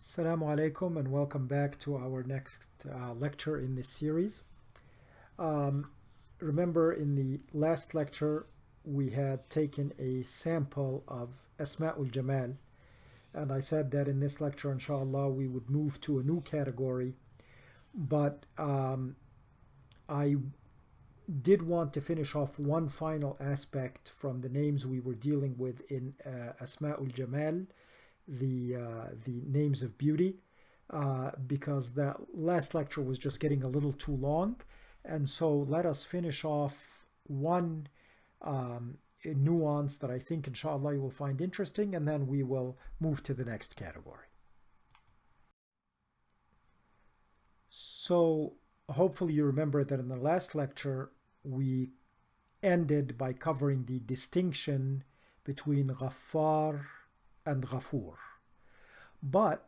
Assalamu alaikum and welcome back to our next lecture in this series. Remember in the last lecture we had taken a sample of Asma'ul Jamal, and I said that in this lecture inshallah we would move to a new category, but I did want to finish off one final aspect from the names we were dealing with in Asma'ul Jamal, the names of beauty, because that last lecture was just getting a little too long, and so let us finish off one nuance that I think inshallah you will find interesting, and then we will move to the next category. So hopefully you remember that in the last lecture we ended by covering the distinction between Ghaffar and Ghafur. But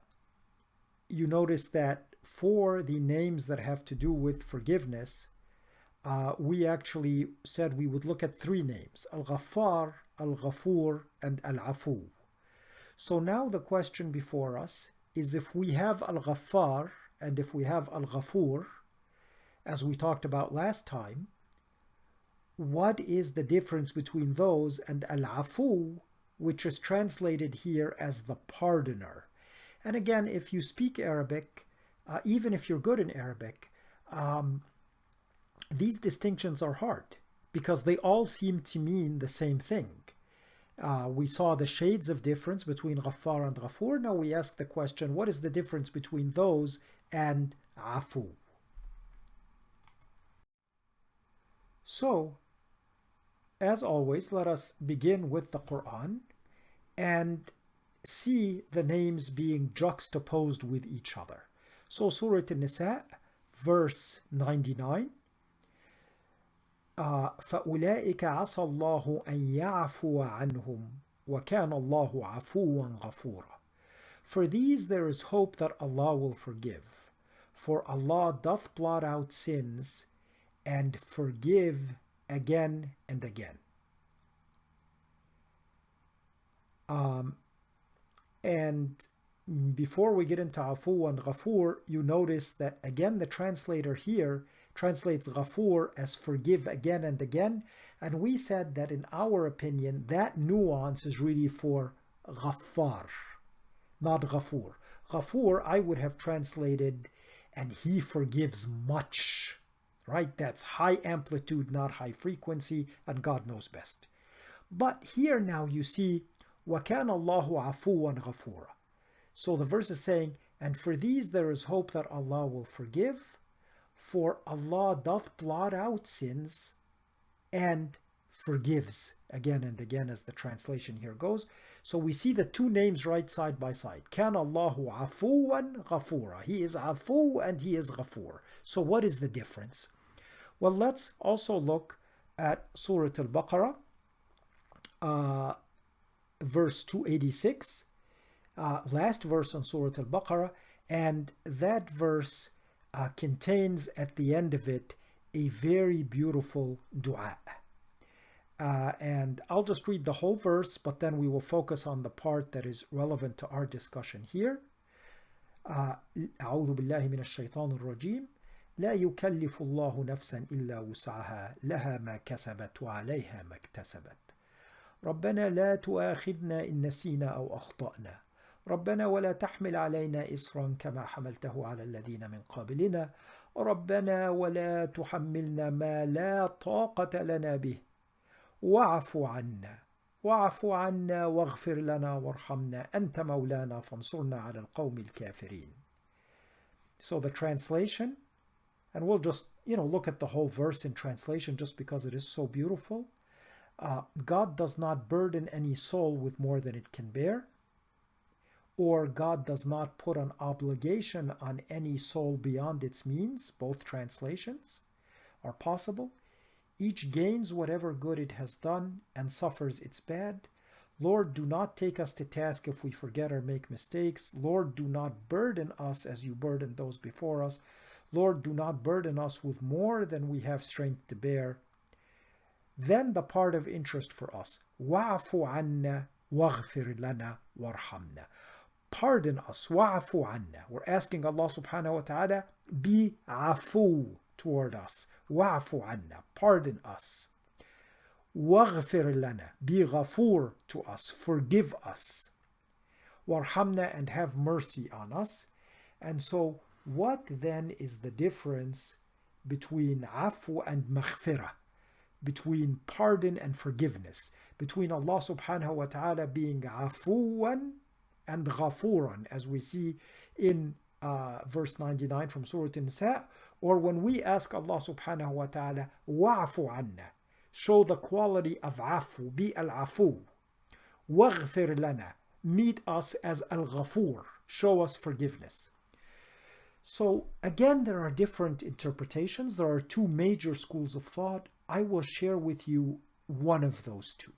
you notice that for the names that have to do with forgiveness, we actually said we would look at three names: Al-Ghaffar, Al-Ghafur, and Al-Afu. So now the question before us is, if we have Al-Ghaffar and if we have Al-Ghafur, as we talked about last time, what is the difference between those and Al-Afu, which is translated here as the pardoner? And again, if you speak Arabic, even if you're good in Arabic, these distinctions are hard because they all seem to mean the same thing. We saw the shades of difference between Ghaffar and Ghafur. Now we ask the question, what is the difference between those and Afu? So, as always, let us begin with the Quran and see the names being juxtaposed with each other. So Surah An-Nisa, verse 99, فَأُولَٰئِكَ عَسَى اللَّهُ أَن يَعْفُوَ عَنْهُمْ وَكَانَ اللَّهُ عَفُوًّا غَفُورًا. For these there is hope that Allah will forgive, for Allah doth blot out sins and forgive again and again. And before we get into Afu and Ghafur, you notice that again the translator here translates Ghafur as forgive again and again, and we said that in our opinion that nuance is really for Ghaffar, not Ghafur. Ghafur I would have translated and he forgives much, right? That's high amplitude, not high frequency, and God knows best. But here now you see وَكَانَ اللَّهُ عَفُوًّا غَفُورًا. So the verse is saying, and for these there is hope that Allah will forgive, for Allah doth blot out sins and forgives again and again, as the translation here goes. So we see the two names right side by side. كَانَ اللَّهُ عَفُوًّا غَفُورًا. He is Afu and he is Ghafur. So what is the difference? Well, let's also look at Surah Al-Baqarah, verse 286, last verse on Surah Al-Baqarah, and that verse contains at the end of it a very beautiful dua. And I'll just read the whole verse, but then we will focus on the part that is relevant to our discussion here. أعوذ بالله من الشيطان الرجيم. لا يكلف الله نفسا إلا وسعها لها ما كسبت وعليها ما اكتسبت. ربنا لا تؤاخذنا إن نسينا أو أخطأنا. ربنا ولا تحمل علينا إصرا كما حملته على الذين من قبلنا. ربنا ولا تحملنا ما لا طاقة لنا به. واعف عنا واغفر لنا وارحمنا أنت مولانا فانصرنا على القوم الكافرين. So the translation, and we'll just look at the whole verse in translation just because it is so beautiful. God does not burden any soul with more than it can bear, or God does not put an obligation on any soul beyond its means. Both translations are possible. Each gains whatever good it has done and suffers its bad. Lord, do not take us to task if we forget or make mistakes. Lord, do not burden us as you burdened those before us. Lord, do not burden us with more than we have strength to bear. Then the part of interest for us, وَاعْفُ عَنَّا وَاغْفِرْ لَنَا وَارْحَمْنَا. pardon us. Wa'afu anna. We're asking Allah subhanahu wa ta'ala, be afu toward us. Wa'afu anna. Pardon us. Waghfir lana. Be ghafur to us. Forgive us. Warhamna, and have mercy on us. And so what then is the difference between afu and maghfirah, between pardon and forgiveness, between Allah subhanahu wa ta'ala being afuwan and ghafuran, as we see in verse 99 from Surah An-Nisa, or when we ask Allah subhanahu wa ta'ala, wa'afu anna, show the quality of afu, be al-afu, waghfir lana, meet us as al-ghafur, show us forgiveness. So again, there are different interpretations. There are two major schools of thought. I will share with you one of those two.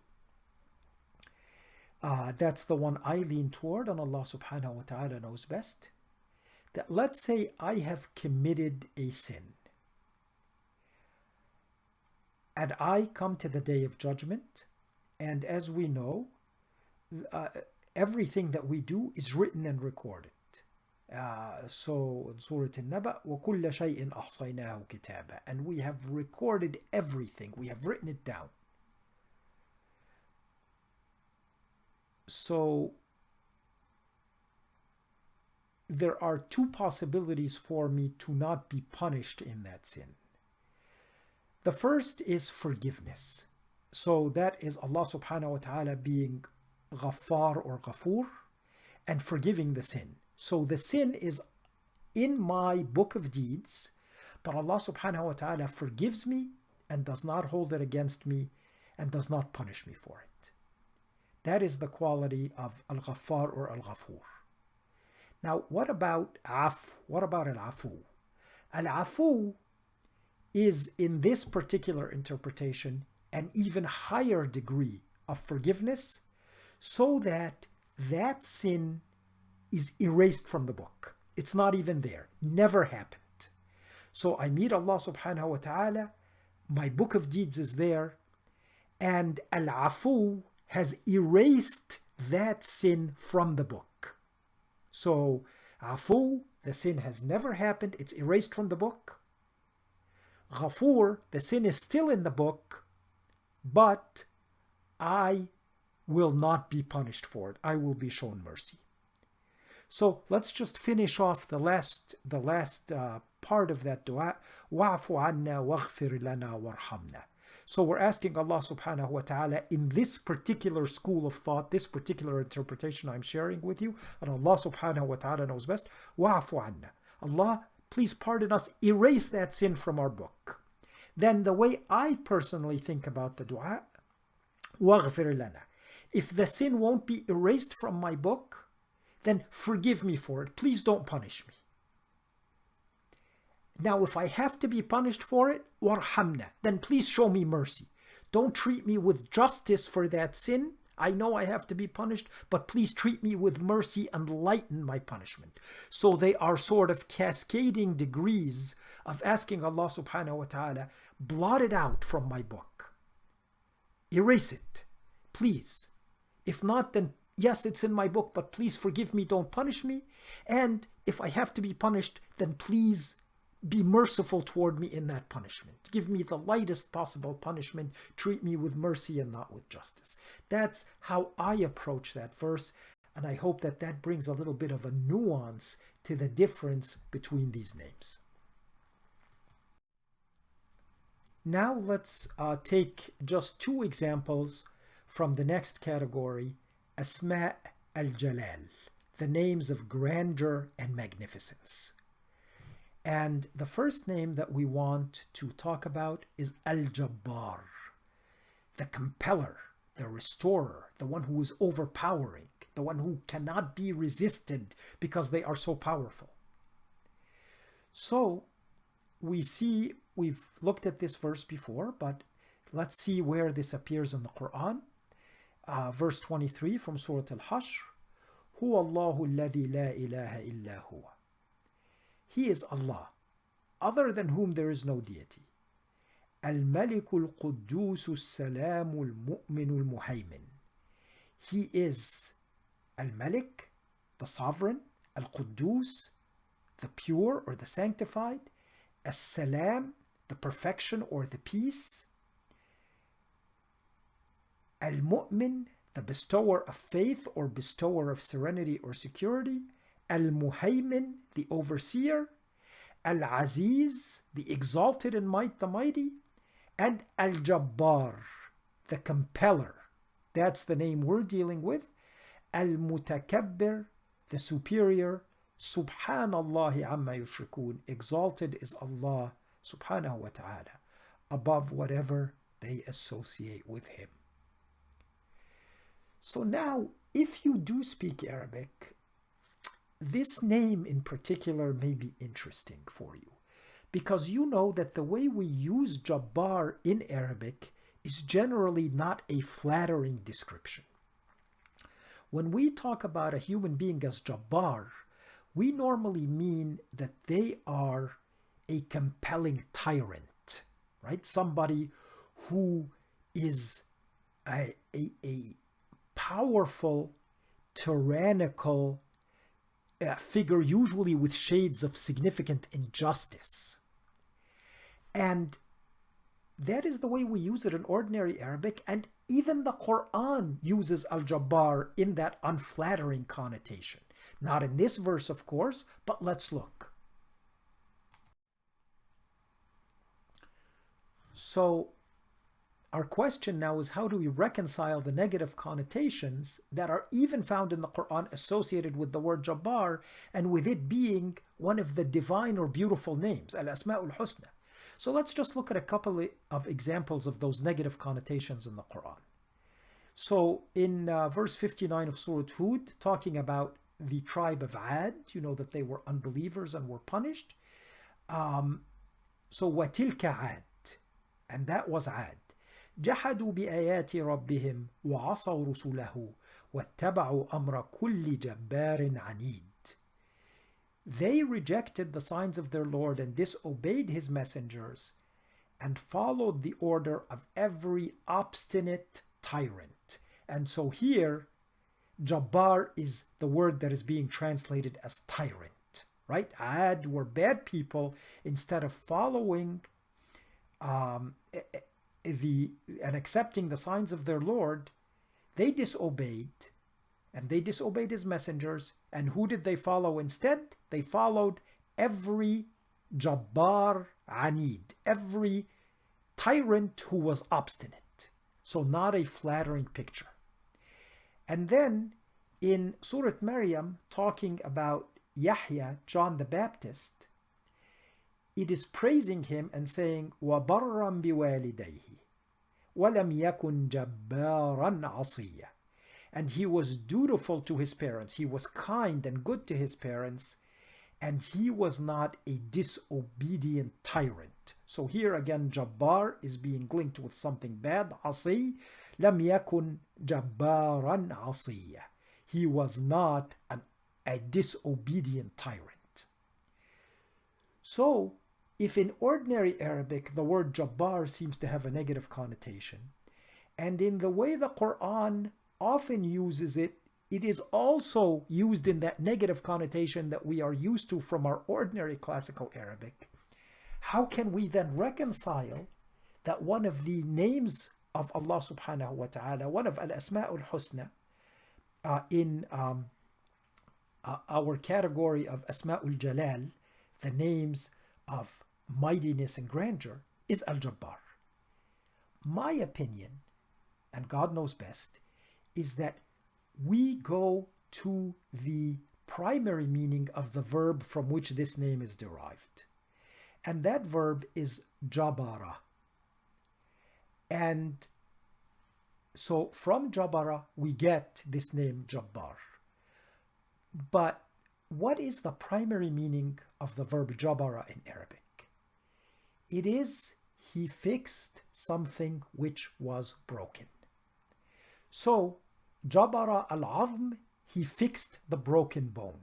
That's the one I lean toward, and Allah subhanahu wa ta'ala knows best. That let's say I have committed a sin, and I come to the day of judgment, and as we know, everything that we do is written and recorded. So in Surah An-Naba, وَكُلَّ شَيْءٍ أَحْصَيْنَاهُ كِتَابًا, and we have recorded everything, we have written it down. So there are two possibilities for me to not be punished in that sin. The first is forgiveness. So that is Allah subhanahu wa ta'ala being Ghaffar or Ghafur and forgiving the sin. So the sin is in my book of deeds, but Allah subhanahu wa ta'ala forgives me and does not hold it against me and does not punish me for it. That is the quality of Al-Ghaffar or Al-Ghafur. Now, what about Af? What about Al-Afu? Al-Afu is, in this particular interpretation, an even higher degree of forgiveness, so that that sin is erased from the book. It's not even there. Never happened. So I meet Allah subhanahu wa ta'ala, my book of deeds is there, and Al-Afu has erased that sin from the book. So Afu, the sin has never happened, it's erased from the book. Ghafur, the sin is still in the book, but I will not be punished for it. I will be shown mercy. So let's just finish off the last part of that dua. Wa'afu anna waghfir lana warhamna. So we're asking Allah subhanahu wa ta'ala in this particular school of thought, this particular interpretation I'm sharing with you, and Allah subhanahu wa ta'ala knows best. Wa'afu anna. Allah, please pardon us, erase that sin from our book. Then the way I personally think about the dua, waghfir lana. If the sin won't be erased from my book, then forgive me for it. Please don't punish me. Now, if I have to be punished for it, warhamna, then please show me mercy. Don't treat me with justice for that sin. I know I have to be punished, but please treat me with mercy and lighten my punishment. So they are sort of cascading degrees of asking Allah subhanahu wa ta'ala, blot it out from my book. Erase it, please. If not, then yes, it's in my book, but please forgive me, don't punish me. And if I have to be punished, then please be merciful toward me in that punishment. Give me the lightest possible punishment. Treat me with mercy and not with justice. That's how I approach that verse, and I hope that that brings a little bit of a nuance to the difference between these names. Now let's take just two examples from the next category, Asma al-Jalal, the names of grandeur and magnificence. And the first name that we want to talk about is Al-Jabbar, the Compeller, the Restorer, the one who is overpowering, the one who cannot be resisted because they are so powerful. So we see, we've looked at this verse before, but let's see where this appears in the Quran. Verse 23 from Surah Al-Hashr, Huwa Allahu alladhi la ilaha illa huwa. He is Allah, other than whom there is no deity. Al-Malik al-Quddus al-Salam al-Mu'min al-Muhiman. He is Al-Malik, the sovereign, Al-Quddus, the pure or the sanctified, As-Salam, the perfection or the peace, Al-Mu'min, the bestower of faith or bestower of serenity or security, Al-Muhiman, the overseer, Al-Aziz, the exalted in might, the mighty, and Al-Jabbar, the Compeller. That's the name we're dealing with. Al-Mutakabbir, the superior. Subhanallahi amma yushrikun. Exalted is Allah subhanahu wa ta'ala, above whatever they associate with him. So now, if you do speak Arabic, this name in particular may be interesting for you, because you know that the way we use Jabbar in Arabic is generally not a flattering description. When we talk about a human being as Jabbar, we normally mean that they are a compelling tyrant, right? Somebody who is a powerful, tyrannical figure, usually with shades of significant injustice. And that is the way we use it in ordinary Arabic, and even the Quran uses Al-Jabbar in that unflattering connotation. Not in this verse, of course, but let's look. So our question now is, how do we reconcile the negative connotations that are even found in the Quran associated with the word Jabbar, and with it being one of the divine or beautiful names, al-Asma al-Husna? So let's just look at a couple of examples of those negative connotations in the Quran. So in verse 59 of Surah Hud, talking about the tribe of Ad, you know that they were unbelievers and were punished. So وَتِلْكَ عَاد, and that was Ad. جحدوا بآيات ربهم وعصوا رسله واتبعوا أمر كل جبار عنيد. They rejected the signs of their Lord and disobeyed his messengers and followed the order of every obstinate tyrant. And so here, Jabbar is the word that is being translated as tyrant, right? Ad were bad people. Instead of following and accepting the signs of their Lord, they disobeyed, and they disobeyed his messengers. And who did they follow instead? They followed every Jabbar Anid, every tyrant who was obstinate. So not a flattering picture. And then in Surah Maryam, talking about Yahya, John the Baptist, it is praising him and saying, وَبَرًّا بِوَالِدَيْهِ وَلَمْ يَكُنْ جَبَّارًا عَصِيًّا. And he was dutiful to his parents. He was kind and good to his parents, and he was not a disobedient tyrant. So here again, Jabbar is being linked with something bad. Asi, لم يكن جبارا عصيا. He was not a disobedient tyrant. So, if in ordinary Arabic the word Jabbar seems to have a negative connotation, and in the way the Quran often uses it, it is also used in that negative connotation that we are used to from our ordinary classical Arabic, how can we then reconcile that one of the names of Allah subhanahu wa ta'ala, one of al-Asma al-Husna, in our category of Asma al-Jalal, the names of mightiness and grandeur, is Al-Jabbar? My opinion, and God knows best, is that we go to the primary meaning of the verb from which this name is derived. And that verb is Jabara. And so from Jabara, we get this name Jabbar. But what is the primary meaning of the verb Jabara in Arabic? It is, he fixed something which was broken. So, Jabara al-Azm, he fixed the broken bone.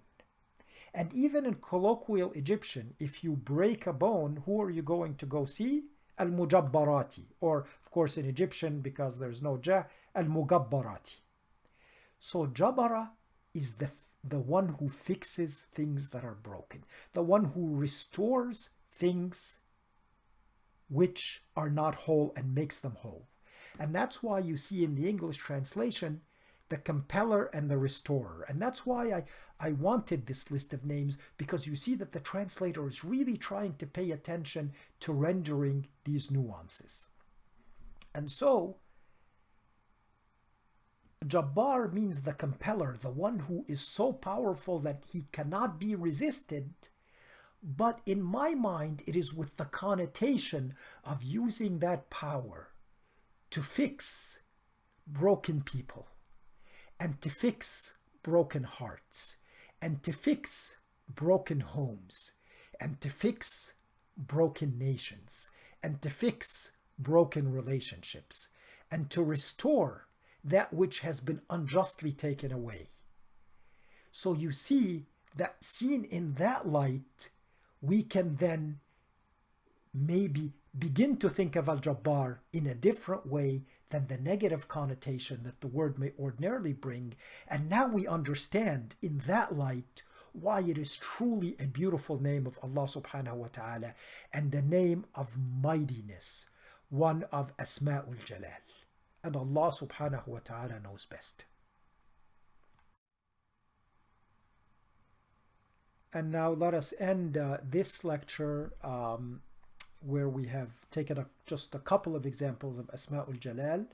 And even in colloquial Egyptian, if you break a bone, who are you going to go see? Al-Mujabbarati. Or, of course, in Egyptian, because there's no ja, Al-Mugabbarati. So, Jabara is the one who fixes things that are broken, the one who restores things which are not whole and makes them whole. And that's why you see in the English translation the compeller and the restorer. And that's why I wanted this list of names, because you see that the translator is really trying to pay attention to rendering these nuances. And so Jabbar means the compeller, the one who is so powerful that he cannot be resisted. But in my mind, it is with the connotation of using that power to fix broken people, and to fix broken hearts, and to fix broken homes, and to fix broken nations, and to fix broken relationships, and to restore that which has been unjustly taken away. So you see that seen in that light, we can then maybe begin to think of Al-Jabbar in a different way than the negative connotation that the word may ordinarily bring. And now we understand in that light why it is truly a beautiful name of Allah subhanahu wa ta'ala, and the name of mightiness, one of Asma'ul Jalal. And Allah subhanahu wa ta'ala knows best. And now let us end this lecture where we have taken just a couple of examples of Asma'ul Jalal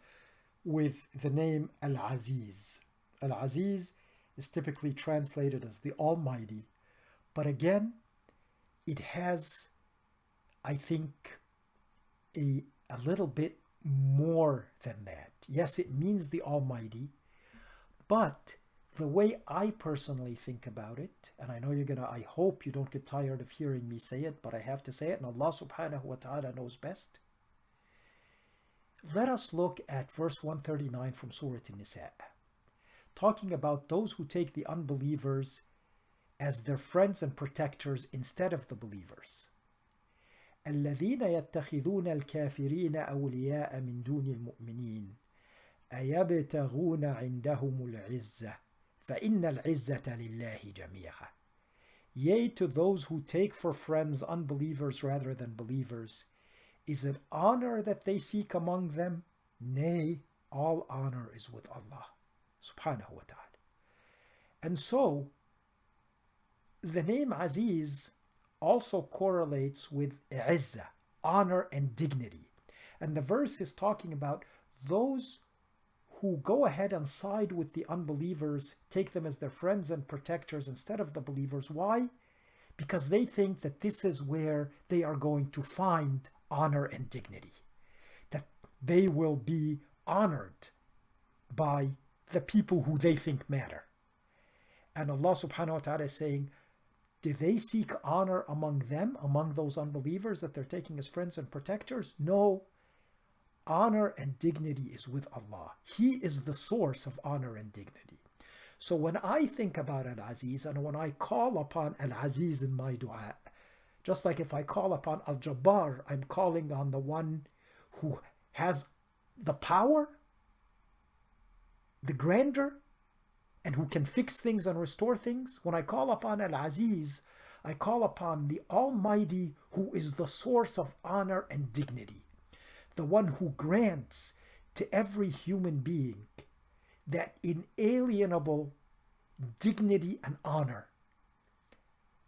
with the name Al-Aziz. Al-Aziz is typically translated as the Almighty, but again, it has, I think, a little bit more than that. Yes, it means the Almighty, but the way I personally think about it, and I know I hope you don't get tired of hearing me say it, but I have to say it, and Allah subhanahu wa ta'ala knows best. Let us look at verse 139 from Surah An-Nisa, talking about those who take the unbelievers as their friends and protectors instead of the believers. الذين يتخذون الكافرين أولياء من دون المؤمنين أيبتغون عندهم العزة فإن العزة لله جميعا. Yea, to those who take for friends unbelievers rather than believers, is it honor that they seek among them? Nay, all honor is with Allah subhanahu wa ta'ala. And so, the name Aziz also correlates with izzah, honor and dignity. And the verse is talking about those who go ahead and side with the unbelievers, take them as their friends and protectors instead of the believers. Why? Because they think that this is where they are going to find honor and dignity, that they will be honored by the people who they think matter. And Allah subhanahu wa ta'ala is saying, do they seek honor among them, among those unbelievers that they're taking as friends and protectors? No. Honor and dignity is with Allah. He is the source of honor and dignity. So when I think about Al-Aziz, and when I call upon Al-Aziz in my dua, just like if I call upon Al-Jabbar, I'm calling on the one who has the power, the grandeur, and who can fix things and restore things. When I call upon Al-Aziz, I call upon the Almighty who is the source of honor and dignity, the one who grants to every human being that inalienable dignity and honor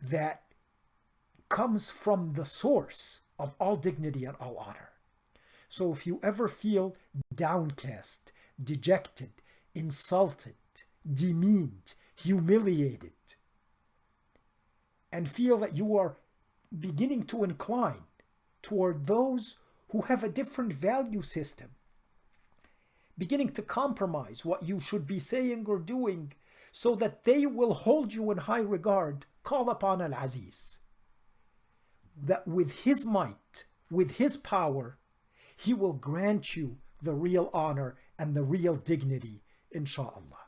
that comes from the source of all dignity and all honor. So if you ever feel downcast, dejected, insulted, demeaned, humiliated, and feel that you are beginning to incline toward those who have a different value system, beginning to compromise what you should be saying or doing so that they will hold you in high regard, call upon Al-Aziz, that with his might, with his power, he will grant you the real honor and the real dignity, inshallah.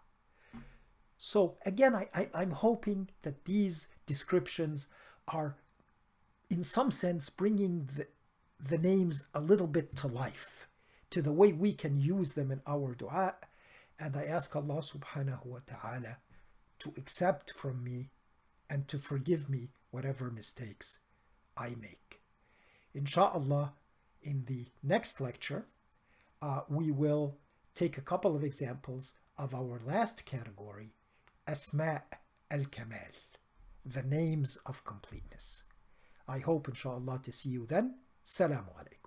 So again, I'm hoping that these descriptions are in some sense bringing the names a little bit to life, to the way we can use them in our dua. And I ask Allah subhanahu wa ta'ala to accept from me and to forgive me whatever mistakes I make. Insha'Allah, in the next lecture, we will take a couple of examples of our last category, Asma al-Kamal, the names of completeness. I hope, inshallah, to see you then. Salamu alaikum.